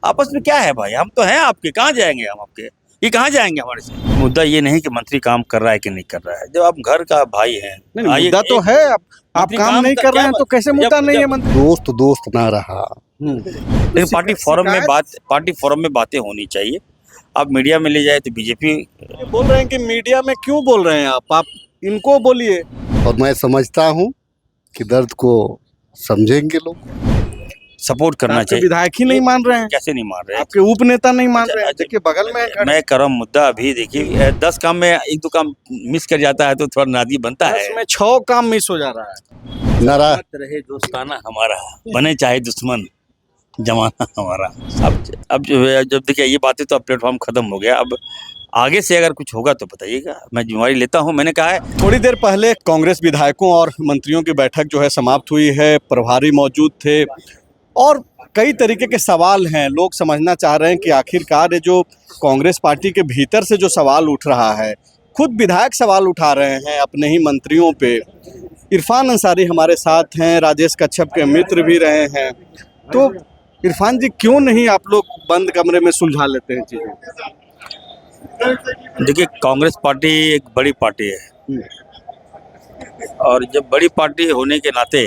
आपस में क्या है भाई, हम तो हैं आपके, कहाँ जाएंगे हम आपके, ये कहाँ जाएंगे हमारे से। मुद्दा ये नहीं कि मंत्री काम कर रहा है कि नहीं कर रहा है, जब आप घर का भाई हैं। नहीं, मुद्दा तो है। आप मंत्री काम नहीं कर रहे हैं तो कैसे मुद्दा नहीं है मंत्री? दोस्त दोस्त ना रहा। लेकिन पार्टी फोरम में बातें होनी चाहिए। आप मीडिया में ले जाए तो बीजेपी ये बोल रहे हैं कि मीडिया में क्यों बोल रहे हैं आप इनको बोलिए। और मैं समझता हूँ कि दर्द को समझेंगे लोग, सपोर्ट करना आपके चाहिए। विधायक ही नहीं मान रहे हैं, कैसे नहीं मान रहे हैं? आपके उप नेता नहीं मान रहे हैं। देखिए बगल में खड़े। मैं करम मुद्दा अभी देखिए 10 काम में 1-2 काम मिस कर जाता है तो थोड़ा नादी बनता है। इसमें 6 काम मिस हो जा रहा है। नारा रहे दोस्ताना हमारा, बने चाहे दुश्मन जमाना हमारा। अब जब देखिए ये बातें तो अब प्लेटफॉर्म खत्म हो गया। अब आगे से अगर कुछ होगा तो बताइएगा, मैं जिम्मेवारी लेता हूं। मैंने कहा है थोड़ी देर पहले कांग्रेस विधायकों और मंत्रियों की बैठक जो है समाप्त हुई है। प्रभारी मौजूद थे और कई तरीके के सवाल हैं। लोग समझना चाह रहे हैं कि आखिरकार ये जो कांग्रेस पार्टी के भीतर से जो सवाल उठ रहा है, खुद विधायक सवाल उठा रहे हैं अपने ही मंत्रियों पे। इरफान अंसारी हमारे साथ हैं, राजेश कच्छप के मित्र भी रहे हैं। तो इरफान जी, क्यों नहीं आप लोग बंद कमरे में सुलझा लेते हैं चीजें? देखिए कांग्रेस पार्टी एक बड़ी पार्टी है और जब बड़ी पार्टी होने के नाते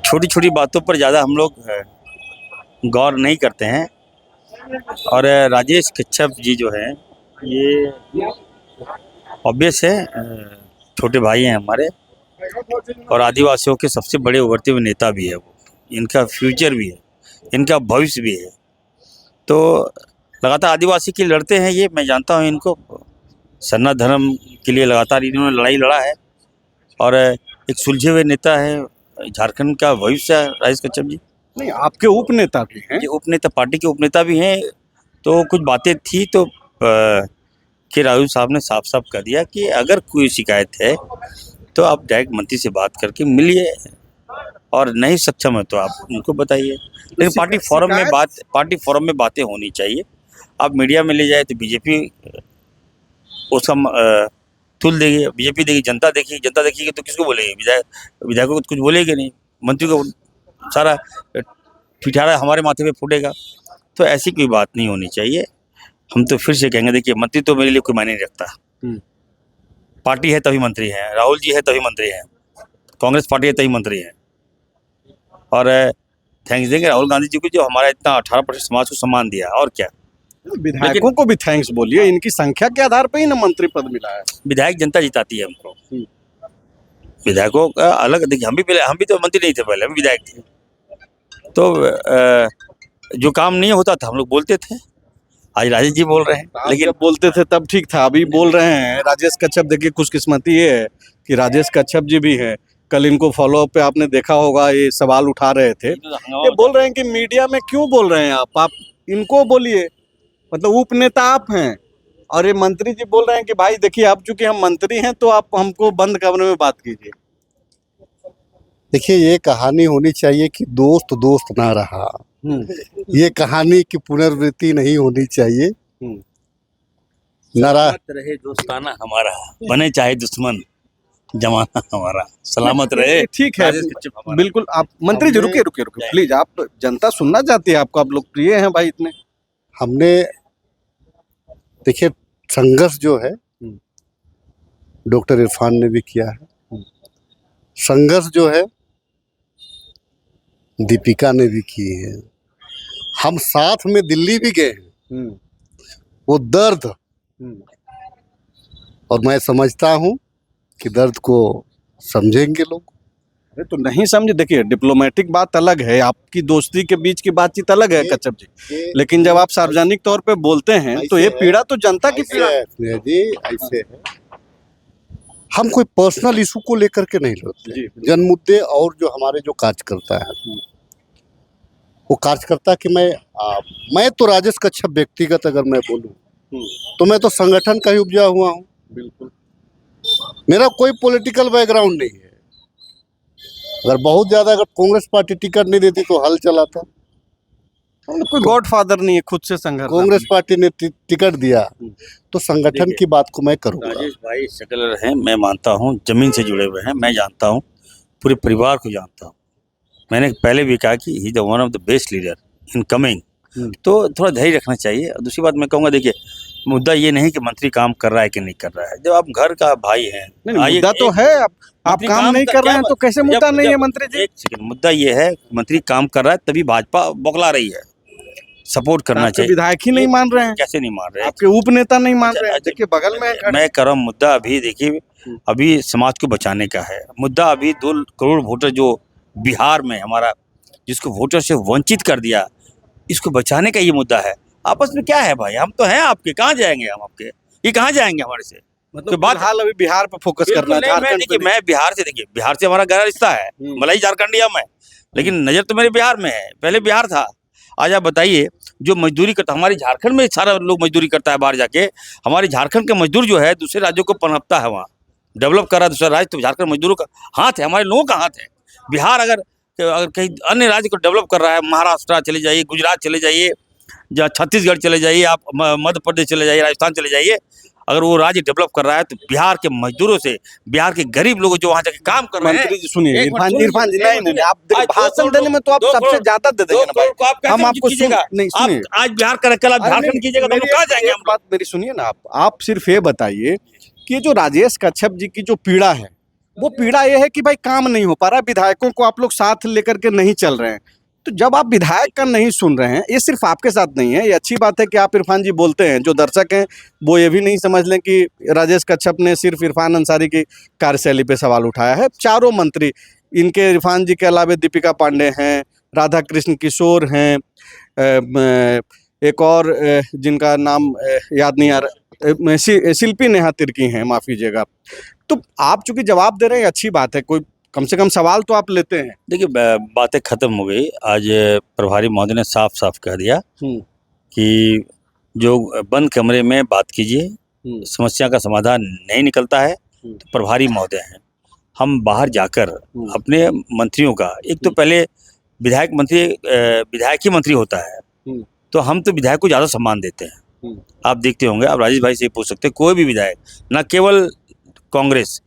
छोटी छोटी बातों पर ज़्यादा हम लोग गौर नहीं करते हैं। और राजेश कच्छप जी जो हैं ये ऑब्वियस है, छोटे भाई हैं हमारे और आदिवासियों के सबसे बड़े उभरते हुए नेता भी है वो। इनका फ्यूचर भी है, इनका भविष्य भी है। तो लगातार आदिवासी के लिए लड़ते हैं, ये मैं जानता हूँ इनको। सन्ना धर्म के लिए लगातार इन्होंने लड़ाई लड़ा है और एक सुलझे हुए नेता है। झारखंड का भविष्य है राजेश कच्छप जी। नहीं, आपके उप नेता भी हैं। ये उपनेता, पार्टी के उपनेता भी हैं। तो कुछ बातें थी तो के राजू साहब ने साफ साफ कर दिया कि अगर कोई शिकायत है तो आप डायरेक्ट मंत्री से बात करके मिलिए और नहीं सक्षम है तो आप उनको बताइए। लेकिन पार्टी फोरम में बातें होनी चाहिए। आप मीडिया में ले जाए तो बीजेपी उसका तुल देगी, बीजेपी देगी, जनता देखिए तो किसको बोलेगी? विधायकों को कुछ बोलेगी नहीं, मंत्री को सारा ठिठारा हमारे माथे पे फूटेगा। तो ऐसी कोई बात नहीं होनी चाहिए। हम तो फिर से कहेंगे, देखिए मंत्री तो मेरे लिए कोई मायने नहीं रखता। पार्टी है तभी मंत्री हैं, राहुल जी है तभी मंत्री हैं, कांग्रेस पार्टी है तभी मंत्री हैं। और थैंक्स देंगे राहुल गांधी जी को जो हमारा इतना 18% समाज को सम्मान दिया। और क्या, विधायकों को भी थैंक्स बोलिए, इनकी संख्या के आधार पर ही ना मंत्री पद मिला है। विधायक जनता जिताती है हमको। विधायकों का अलग, देखिए हम भी तो मंत्री नहीं थे पहले, हम विधायक थे। तो जो काम नहीं होता था हम लोग बोलते थे। आज राजेश जी बोल रहे हैं, लेकिन बोलते थे तब ठीक था, अभी बोल रहे हैं राजेश कच्छप। देखिए खुशकिस्मती ये है कि राजेश कच्छप जी भी हैं। कल इनको फॉलो अप पे आपने देखा होगा, ये सवाल उठा रहे थे। ये बोल रहे हैं कि मीडिया में क्यों बोल रहे हैं आप इनको बोलिए। मतलब उप नेता आप हैं और ये मंत्री जी बोल रहे हैं कि भाई देखिए, आप चूंकि हम मंत्री हैं तो आप हमको बंद कमरे में बात कीजिए। देखिए, ये कहानी होनी चाहिए कि दोस्त दोस्त ना रहा। ये कहानी की पुनरावृत्ति नहीं होनी चाहिए। नारा रहे दोस्ताना हमारा, बने चाहे दुश्मन जमाना हमारा, सलामत रहे। ठीक है, बिल्कुल। आप मंत्री जी रुके प्लीज, आप जनता सुनना चाहती है आपको, आप लोग प्रिय हैं भाई इतने। हमने देखिए संघर्ष जो है डॉक्टर इरफान ने भी किया है, संघर्ष जो है दीपिका ने भी की है। हम साथ में दिल्ली भी गए हैं। वो दर्द, और मैं समझता हूं कि दर्द को समझेंगे लोग। अरे तो नहीं समझे, देखिए डिप्लोमेटिक बात अलग है, आपकी दोस्ती के बीच की बातचीत अलग है कच्छप जी, लेकिन जब आप सार्वजनिक तौर पे बोलते हैं तो ये पीड़ा तो जनता की पीड़ा है। जी ऐसे है, हम कोई पर्सनल इशू को लेकर के नहीं लड़ते। जन मुद्दे और जो हमारे जो कार्यकर्ता है, वो कार्यकर्ता कि मैं तो राजेश कच्छप व्यक्तिगत अगर मैं बोलूं तो मैं तो संगठन का ही उपजा हुआ हूं। बिल्कुल, मेरा कोई पॉलिटिकल बैकग्राउंड नहीं है। अगर बहुत ज्यादा अगर कांग्रेस पार्टी टिकट नहीं देती तो हल चलाता। कोई गॉडफादर नहीं है, खुद से संघर्ष। कांग्रेस पार्टी ने टिकट दिया तो संगठन की बात को मैं करूंगा। राजेश भाई सेकुलर हैं, मैं मानता हूँ, जमीन से जुड़े हुए हैं, मैं जानता हूँ, पूरे परिवार को जानता हूँ। मैंने पहले भी कहा कि he is one of the best leader in coming. तो थोड़ा धैर्य रखना चाहिए। और दूसरी बात मैं कहूँगा, देखिए मुद्दा ये नहीं कि मंत्री काम कर रहा है कि नहीं कर रहा है। जब आप घर का भाई हैं, नहीं, मुद्दा तो है, आप मंत्री काम नहीं कर रहे हैं तो कैसे मुद्दा नहीं है मंत्री जी? एक सेकंड, मुद्दा ये है मंत्री काम कर रहा है तभी भाजपा बौखला रही है। सपोर्ट करना आपके चाहिए। विधायक ही नहीं मान रहे हैं, कैसे नहीं मान रहे? आपके उप नेता नहीं मान रहे हैं। देखिए बगल में खड़े- मैं कह रहा हूँ मुद्दा अभी देखिए, अभी समाज को बचाने का है मुद्दा। अभी 2 करोड़ वोटर जो बिहार में हमारा, जिसको वोटर से वंचित कर दिया, इसको बचाने का ये मुद्दा है। आपस में क्या है भाई, हम तो हैं आपके, कहाँ जाएंगे हम आपके, ये कहाँ जाएंगे हमारे से? मतलब फिलहाल अभी बिहार पे फोकस करना है, नहीं, झारखंड पे मैं बिहार से, देखिए बिहार से हमारा गहरा रिश्ता है, भले ही झारखंडिया में, लेकिन नजर तो मेरे बिहार में है, पहले बिहार था। आज आप बताइए, जो मजदूरी करता, हमारे झारखंड में सारा लोग मजदूरी करता है बाहर जाके, हमारे झारखंड के मजदूर जो है दूसरे राज्यों को पनपता है, वहाँ डेवलप कर रहा है दूसरा राज्य, तो झारखंड मजदूरों का हाथ है, हमारे लोगों का हाथ है। बिहार अगर कहीं अन्य राज्य को डेवलप कर रहा है, महाराष्ट्र चले जाइए, गुजरात चले जाइए, या छत्तीसगढ़ चले जाइए, आप मध्य प्रदेश चले जाइए, राजस्थान चले जाइए, अगर वो राज्य डेवलप कर रहा है तो बिहार के मजदूरों से, बिहार के गरीब लोग जो वहाँ जाके काम कर रहे हैं। मंत्री जी सुनिए, एक मिनट इरफान जी, नहीं नहीं, आप आज भाषण देने में तो आप सबसे ज्यादा दे देंगे ना भाई। हम आपको नहीं सुनिए, आज बिहार का, कल आप झारखंड कीजिएगा तो हम लोग कहाँ जाएंगे? हम बात मेरी सुनिए ना, आप सिर्फ ये बताइए कि जो राजेश कच्छप जी की जो पीड़ा है, वो पीड़ा ये है कि भाई काम नहीं हो पा रहा, विधायकों को आप लोग साथ लेकर के नहीं चल रहे हैं। तो जब आप विधायक का नहीं सुन रहे हैं, ये सिर्फ आपके साथ नहीं है, ये अच्छी बात है कि आप इरफान जी बोलते हैं। जो दर्शक हैं वो ये भी नहीं समझ लें कि राजेश कच्छप ने सिर्फ इरफान अंसारी की कार्यशैली पे सवाल उठाया है। चारों मंत्री, इनके इरफान जी के अलावा दीपिका पांडे हैं, राधा कृष्ण किशोर हैं, एक और जिनका नाम याद नहीं आ रहा, शिल्पी नेहा तिर्की हैं, माफ़ कीजिएगा। तो आप चूंकि जवाब दे रहे हैं, अच्छी बात है, कोई कम से कम सवाल तो आप लेते हैं। देखिए बातें खत्म हो गई। आज प्रभारी महोदय ने साफ साफ कह दिया कि जो बंद कमरे में बात कीजिए, समस्या का समाधान नहीं निकलता है तो प्रभारी महोदय हैं। हम बाहर जाकर अपने मंत्रियों का, एक तो पहले विधायक ही मंत्री होता है, तो हम तो विधायक को ज़्यादा सम्मान देते हैं। आप देखते होंगे, आप राजेश भाई से पूछ सकते हैं, कोई भी विधायक, ना केवल Congress,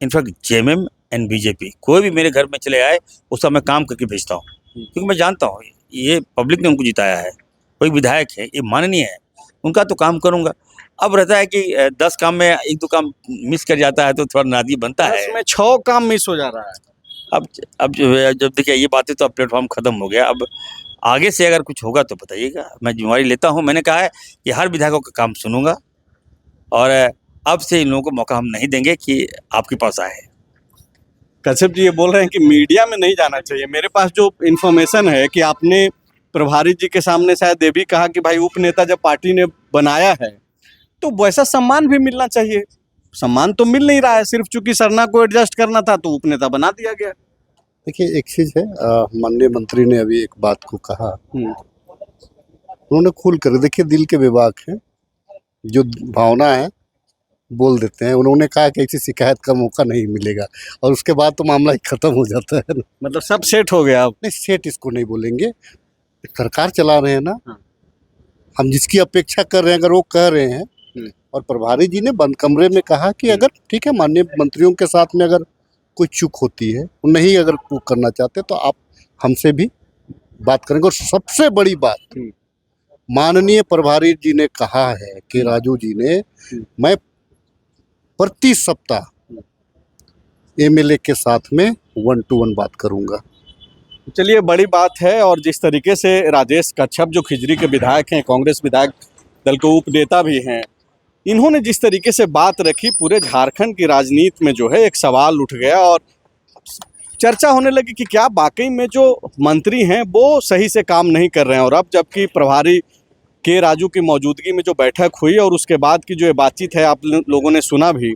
in fact JMM and BJP, कोई भी मेरे घर में चले आए उसका मैं काम करके भेजता हूँ, क्योंकि मैं जानता हूँ ये पब्लिक ने उनको जिताया है, कोई विधायक है, ये माननीय है, उनका तो काम करूँगा। अब रहता है कि 10 काम में 1-2 काम मिस कर जाता है तो थोड़ा नादी बनता है। 10 में 6 काम मिस हो जा रहा है। अब जब देखिए ये बातें तो अब प्लेटफॉर्म खत्म हो गया, अब आगे से अगर कुछ होगा तो बताइएगा, मैं जिम्मेवारी लेता हूँ। मैंने कहा है कि हर विधायकों का काम सुनूंगा और अब से इन लोगों को मौका हम नहीं देंगे कि आपके पास आए। कश्यप जी ये बोल रहे हैं कि मीडिया में नहीं जाना चाहिए। मेरे पास जो इन्फॉर्मेशन है कि आपने प्रभारी जी के सामने शायद ये भी कहा कि भाई उप नेता जब पार्टी ने बनाया है तो वैसा सम्मान भी मिलना चाहिए। सम्मान तो मिल नहीं रहा है, सिर्फ चूंकि सरना को एडजस्ट करना था तो उप नेता बना दिया गया। देखिए एक चीज़ है, माननीय मंत्री ने अभी एक बात को कहा, उन्होंने खुल कर, देखिए दिल के विभाग हैं, जो भावना है बोल देते हैं। उन्होंने कहा कि ऐसी शिकायत का मौका नहीं मिलेगा, और उसके बाद तो मामला ही खत्म हो जाता है। मतलब सब सेट हो गया अब? नहीं, सेट इसको नहीं बोलेंगे, सरकार चला रहे हैं ना, हम जिसकी अपेक्षा कर रहे हैं अगर वो कह रहे हैं। और प्रभारी जी ने बंद कमरे में कहा कि अगर ठीक है, माननीय मंत्रियों के साथ में अगर कोई चूक होती है, नहीं अगर वो करना चाहते तो आप हमसे भी बात करेंगे। और सबसे बड़ी बात, माननीय प्रभारी जी ने कहा है कि राजू जी ने, मैं प्रति सप्ताह एमएलए के साथ में 1-to-1 बात करूंगा। चलिए, बड़ी बात है। और जिस तरीके से राजेश कच्छप जो खिजरी के विधायक हैं, कांग्रेस विधायक दल के उप नेता भी हैं, इन्होंने जिस तरीके से बात रखी, पूरे झारखंड की राजनीति में जो है एक सवाल उठ गया और चर्चा होने लगी कि क्या वाकई में जो मंत्री हैं वो सही से काम नहीं कर रहे हैं। और अब जबकि प्रभारी के राजू की मौजूदगी में जो बैठक हुई और उसके बाद की जो ये बातचीत है आप लोगों ने सुना भी,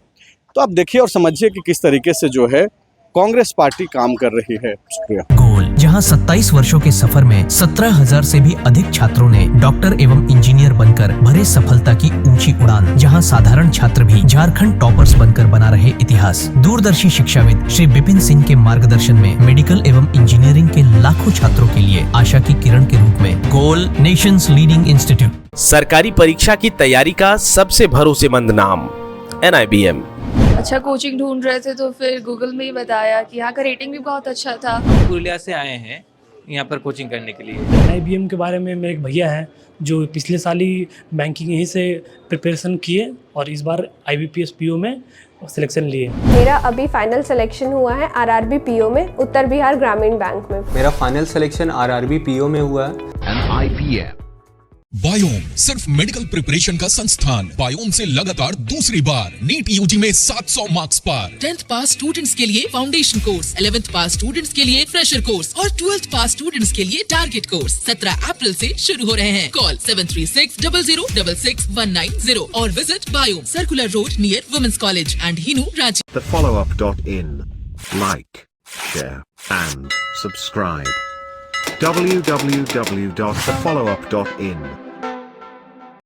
तो आप देखिए और समझिए कि किस तरीके से जो है कांग्रेस पार्टी काम कर रही है। शुक्रिया। गोल, जहां 27 वर्षों के सफर में 17,000 से भी अधिक छात्रों ने डॉक्टर एवं इंजीनियर बनकर भरे सफलता की ऊंची उड़ान, जहां साधारण छात्र भी झारखंड टॉपर्स बनकर बना रहे इतिहास। दूरदर्शी शिक्षाविद श्री विपिन सिंह के मार्गदर्शन में मेडिकल एवं इंजीनियरिंग के लाखों छात्रों के लिए आशा की किरण के रूप में गोल, नेशंस लीडिंग इंस्टीट्यूट। सरकारी परीक्षा की तैयारी का सबसे भरोसेमंद नाम NIBM। अच्छा कोचिंग ढूंढ रहे थे तो फिर गूगल में ही बताया कि यहाँ का रेटिंग भी बहुत अच्छा था। पुरुलिया से आए हैं यहाँ पर कोचिंग करने के लिए। IBM के बारे में मेरे एक भैया हैं जो पिछले साल ही बैंकिंग यहीं से प्रिपरेशन किए और इस बार IBPS PO में सिलेक्शन लिए। मेरा अभी फाइनल सिलेक्शन हुआ है RRB PO में, उत्तर बिहार ग्रामीण बैंक में। मेरा फाइनल सिलेक्शन RRB PO में हुआ है। बायोम सिर्फ मेडिकल प्रिपरेशन का संस्थान। बायोम से लगातार दूसरी बार नीट यूजी में 700 मार्क्स पर। 10th पास स्टूडेंट्स के लिए फाउंडेशन कोर्स, 11th पास स्टूडेंट्स के लिए फ्रेशर कोर्स और 12th पास स्टूडेंट्स के लिए टारगेट कोर्स 17 अप्रैल से शुरू हो रहे हैं। कॉल 7360066190 और विजिट बायोम circular road near women's college and Hinoo Ranchi. thefollowup.in. Like, share and subscribe. www.thefollowup.in